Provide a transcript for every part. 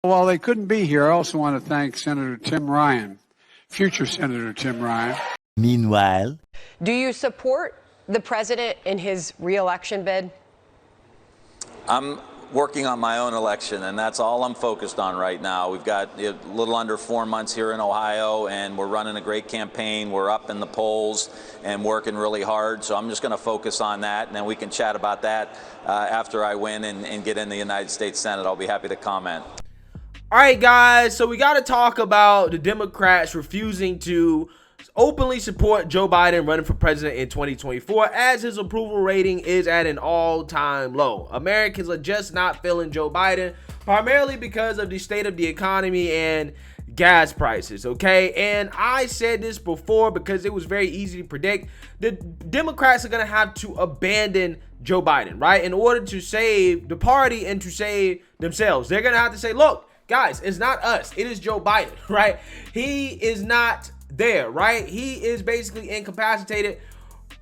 While they couldn't be here, I also want to thank Senator Tim Ryan, future Senator Tim Ryan. Meanwhile, do you support the president in his re-election bid? I'm working on my own election, and that's all I'm focused on right now. We've got a little under 4 months here in Ohio, and we're running a great campaign. We're up in the polls and working really hard, so I'm just going to focus on that, and then we can chat about that after I win and get in the United States Senate. I'll be happy to comment. All right, guys, so we got to talk about the Democrats refusing to openly support Joe Biden running for president in 2024 as his approval rating is at an all-time low. Americans are just not feeling Joe Biden, primarily because of the state of the economy and gas prices, okay? And I said this before because it was very easy to predict. The Democrats are going to have to abandon Joe Biden, right? In order to save the party and to save themselves. They're going to have to say, look, guys, it's not us. It is Joe Biden, right? He is not there, right? He is basically incapacitated.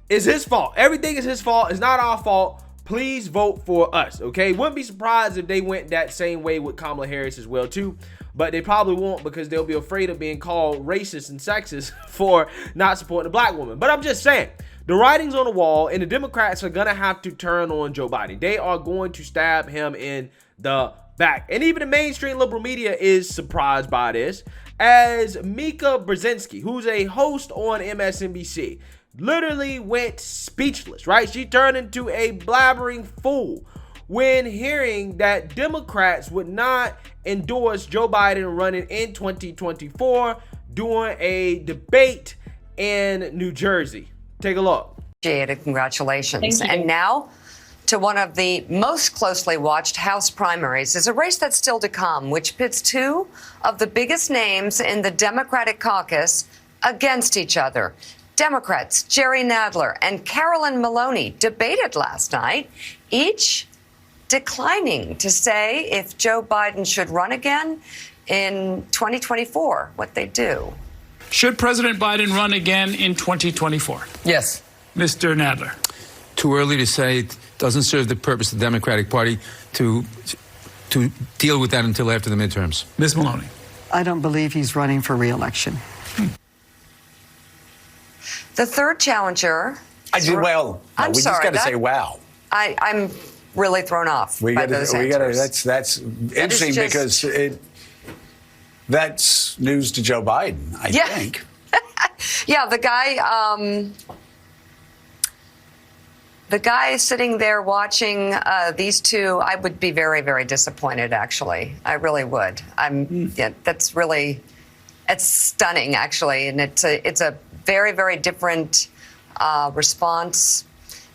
It's his fault. Everything is his fault. It's not our fault. Please vote for us, okay? Wouldn't be surprised if they went that same way with Kamala Harris as well, too. But they probably won't because they'll be afraid of being called racist and sexist for not supporting a black woman. But I'm just saying, the writing's on the wall, and the Democrats are going to have to turn on Joe Biden. They are going to stab him in the back. And even the mainstream liberal media is surprised by this, as Mika Brzezisnki, who's a host on MSNBC, literally went speechless, right? She turned into a blabbering fool when hearing that Democrats would not endorse Joe Biden running in 2024 during a debate in New Jersey. Take a look. Congratulations. And now to one of the most closely watched House primaries is a race that's still to come, which pits two of the biggest names in the Democratic caucus against each other. Democrats Jerry Nadler and Carolyn Maloney debated last night, each declining to say if Joe Biden should run again in 2024, what they do. Should President Biden run again in 2024? Yes. Mr. Nadler. Too early to say. It doesn't serve the purpose of the Democratic Party to deal with that until after the midterms. Ms. Maloney. I don't believe he's running for re-election. The third challenger. I'm sorry. We just got to say wow. I'm really thrown off by those answers. That's interesting because that's news to Joe Biden, I think. Yeah, the guy sitting there watching these two, I would be very, very disappointed, actually. I really would. It's stunning, actually. And it's a very, very different response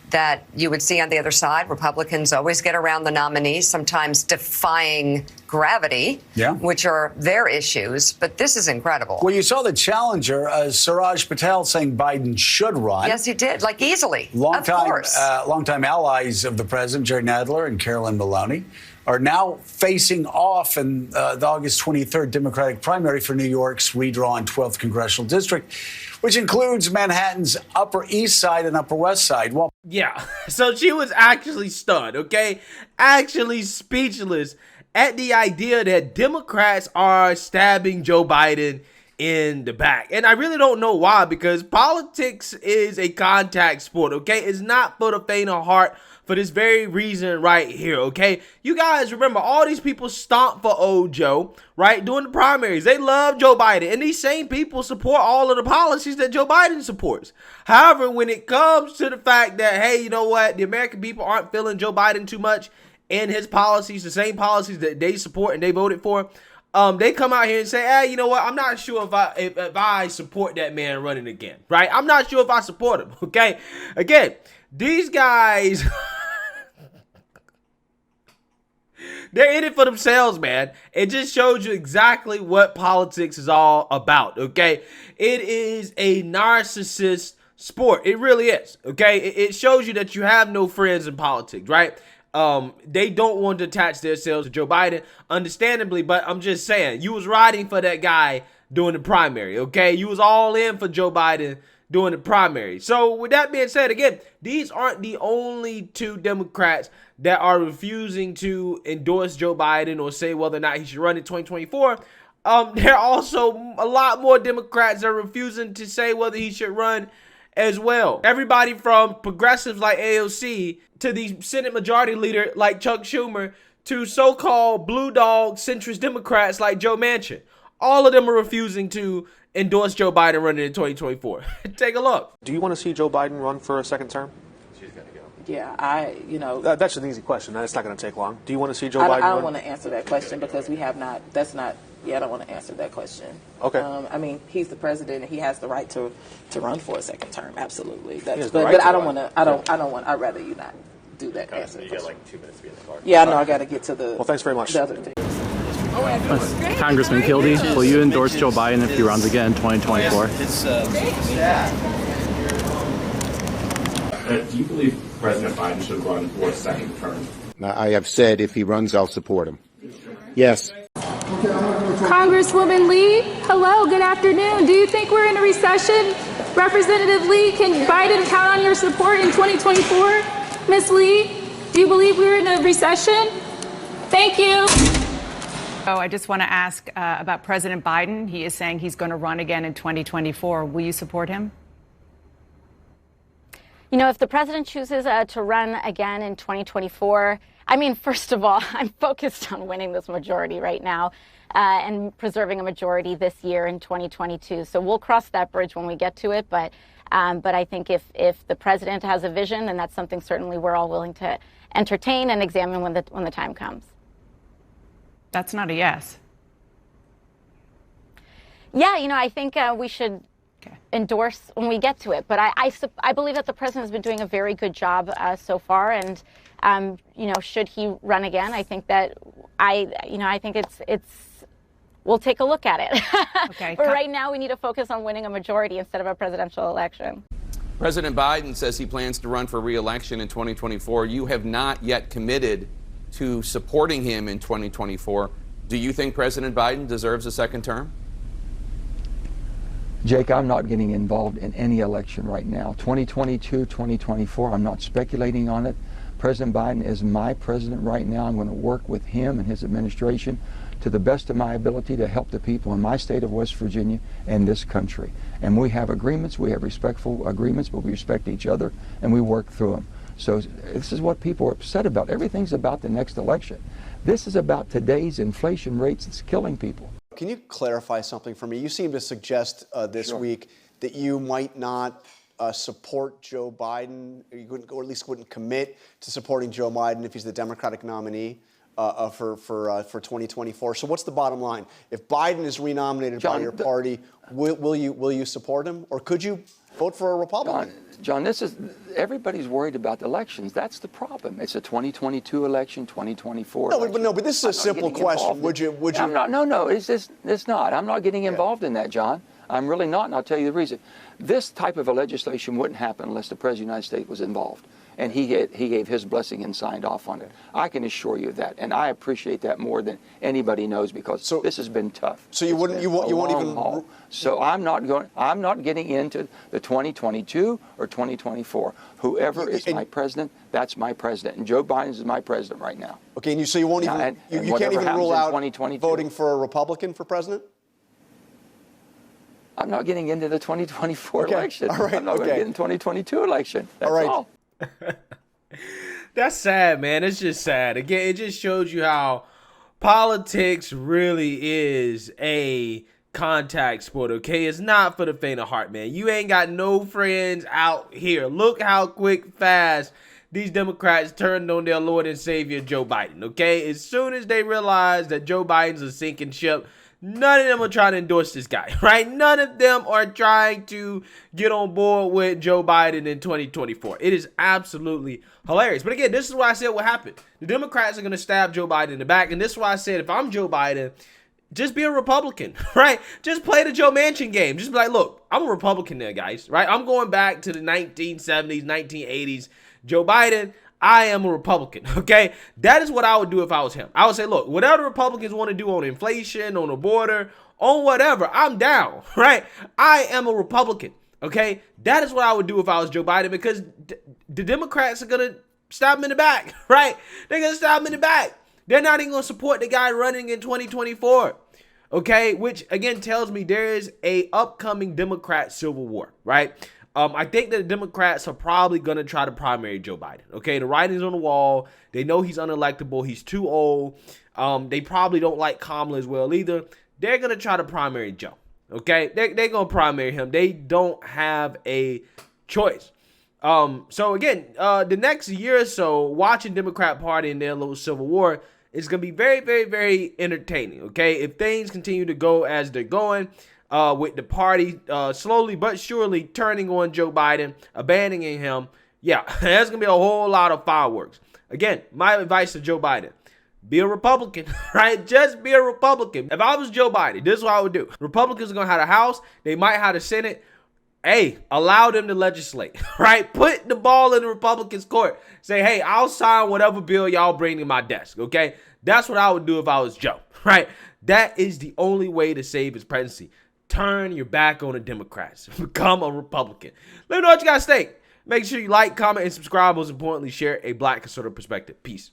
that you would see on the other side. Republicans always get around the nominees, sometimes defying gravity, which are their issues. But this is incredible. Well, you saw the challenger, Siraj Patel, saying Biden should run. Yes, he did, like easily. Longtime allies of the president, Jerry Nadler and Carolyn Maloney, are now facing off in the August 23rd Democratic primary for New York's redrawn 12th congressional district, which includes Manhattan's Upper East Side and Upper West Side. Well, yeah, so she was actually stunned, okay? Actually speechless at the idea that Democrats are stabbing Joe Biden in the back. And I really don't know why, because politics is a contact sport, okay? It's not for the faint of heart for this very reason right here, okay? You guys remember, all these people stomped for old Joe, right, during the primaries. They love Joe Biden, and these same people support all of the policies that Joe Biden supports. However, when it comes to the fact that, hey, you know what, the American people aren't feeling Joe Biden too much and his policies, the same policies that they support and they voted for, they come out here and say, hey, you know what, I'm not sure if I support that man running again, right? I'm not sure if I support him, okay? Again, these guys, they're in it for themselves, man. It just shows you exactly what politics is all about, okay? It is a narcissist sport. It really is, okay? It shows you that you have no friends in politics, right? They don't want to attach themselves to Joe Biden, understandably, but I'm just saying, you was riding for that guy during the primary, okay? You was all in for Joe Biden during the primary. So with that being said, again, these aren't the only two Democrats that are refusing to endorse Joe Biden or say whether or not he should run in 2024. There are also a lot more Democrats that are refusing to say whether he should run as well. Everybody from progressives like AOC to the Senate Majority Leader like Chuck Schumer to so-called blue dog centrist Democrats like Joe Manchin. All of them are refusing to endorse Joe Biden running in 2024. Take a look. Do you want to see Joe Biden run for a second term? Yeah, That's an easy question. It's not going to take long. Do you want to see Joe Biden run? I don't want to answer that question because we have not, I don't want to answer that question. Okay. I mean, he's the president and he has the right to run for a second term. Absolutely. I'd rather you not do that. Answer. You got like 2 minutes to be in the car. Yeah, I know. I got to get to the. Well, thanks very much. The other thing. Congressman Kildee, will you endorse Joe Biden if he runs again in 2024? Do you believe President Biden should run for a second term? I have said if he runs, I'll support him. Yes. Congresswoman Lee, hello, good afternoon. Do you think we're in a recession? Representative Lee, can Biden count on your support in 2024? Ms. Lee, do you believe we're in a recession? Thank you. I just want to ask about President Biden. He is saying he's going to run again in 2024. Will you support him? You know, if the president chooses to run again in 2024, I mean, first of all, I'm focused on winning this majority right now and preserving a majority this year in 2022. So we'll cross that bridge when we get to it. But I think if the president has a vision, then that's something certainly we're all willing to entertain and examine when the time comes. That's not a yes. Yeah, you know, I think we should endorse when we get to it. But I believe that the president has been doing a very good job so far. And, you know, should he run again, I think that I think we'll take a look at it. Okay. But right now we need to focus on winning a majority instead of a presidential election. President Biden says he plans to run for re-election in 2024. You have not yet committed to supporting him in 2024. Do you think President Biden deserves a second term? Jake, I'm not getting involved in any election right now. 2022, 2024, I'm not speculating on it. President Biden is my president right now. I'm going to work with him and his administration to the best of my ability to help the people in my state of West Virginia and this country. And we have agreements, we have respectful agreements, but we respect each other and we work through them. So this is what people are upset about. Everything's about the next election. This is about today's inflation rates that's killing people. Can you clarify something for me? You seem to suggest this week that you might not support Joe Biden, or at least wouldn't commit to supporting Joe Biden if he's the Democratic nominee for 2024. So what's the bottom line? If Biden is renominated by your party, will you support him, or could you vote for a Republican? John, everybody's worried about the elections. That's the problem. It's a 2022 election, 2024 election. But this is a simple question. Would you? No, it's not. I'm not getting involved in that, John. I'm really not, and I'll tell you the reason. This type of a legislation wouldn't happen unless the President of the United States was involved, and he gave his blessing and signed off on it. I can assure you of that, and I appreciate that more than anybody knows because this has been tough. So you won't even. Haul. So I'm not getting into the 2022 or 2024. Whoever is my president, that's my president, and Joe Biden is my president right now. Okay, and you won't even. You can't even rule out voting for a Republican for president. I'm not getting into the 2024 election. All right, I'm not going to get in the 2022 election. That's all. That's sad, man. It's just sad. Again, it just shows you how politics really is a contact sport, okay? It's not for the faint of heart, man. You ain't got no friends out here. Look how fast these Democrats turned on their Lord and Savior, Joe Biden, okay? As soon as they realize that Joe Biden's a sinking ship, none of them are trying to endorse this guy, right? None of them are trying to get on board with Joe Biden in 2024. It is absolutely hilarious. But again, this is why I said what happened. The Democrats are going to stab Joe Biden in the back. And this is why I said if I'm Joe Biden, just be a Republican, right? Just play the Joe Manchin game. Just be like, look, I'm a Republican there, guys, right? I'm going back to the 1970s, 1980s. Joe Biden, I am a Republican, okay? That is what I would do if I was him. I would say, look, whatever the Republicans want to do on inflation, on the border, on whatever, I'm down, right? I am a Republican. Okay, that is what I would do if I was Joe Biden, because the Democrats are gonna stab him in the back, right? They're gonna stab him in the back. They're not even gonna support the guy running in 2024. Okay, which again tells me there is a upcoming Democrat civil war, right? I think that the Democrats are probably gonna try to primary Joe Biden. Okay, the writing's on the wall. They know he's unelectable. He's too old. They probably don't like Kamala as well either. They're gonna try to primary Joe. Okay, they're gonna primary him. They don't have a choice. So again, the next year or so, watching Democrat Party and their little civil war is gonna be very, very, very entertaining. Okay, if things continue to go as they're going, with the party slowly but surely turning on Joe Biden, abandoning him, yeah, there's gonna be a whole lot of fireworks. Again, my advice to Joe Biden: be a Republican, right? Just be a Republican. If I was Joe Biden, this is what I would do. Republicans are going to have the House. They might have the Senate. Hey, allow them to legislate, right? Put the ball in the Republicans' court. Say, hey, I'll sign whatever bill y'all bring to my desk, okay? That's what I would do if I was Joe, right? That is the only way to save his presidency. Turn your back on the Democrats. Become a Republican. Let me know what you guys think. Make sure you like, comment, and subscribe. Most importantly, share a Black conservative perspective. Peace.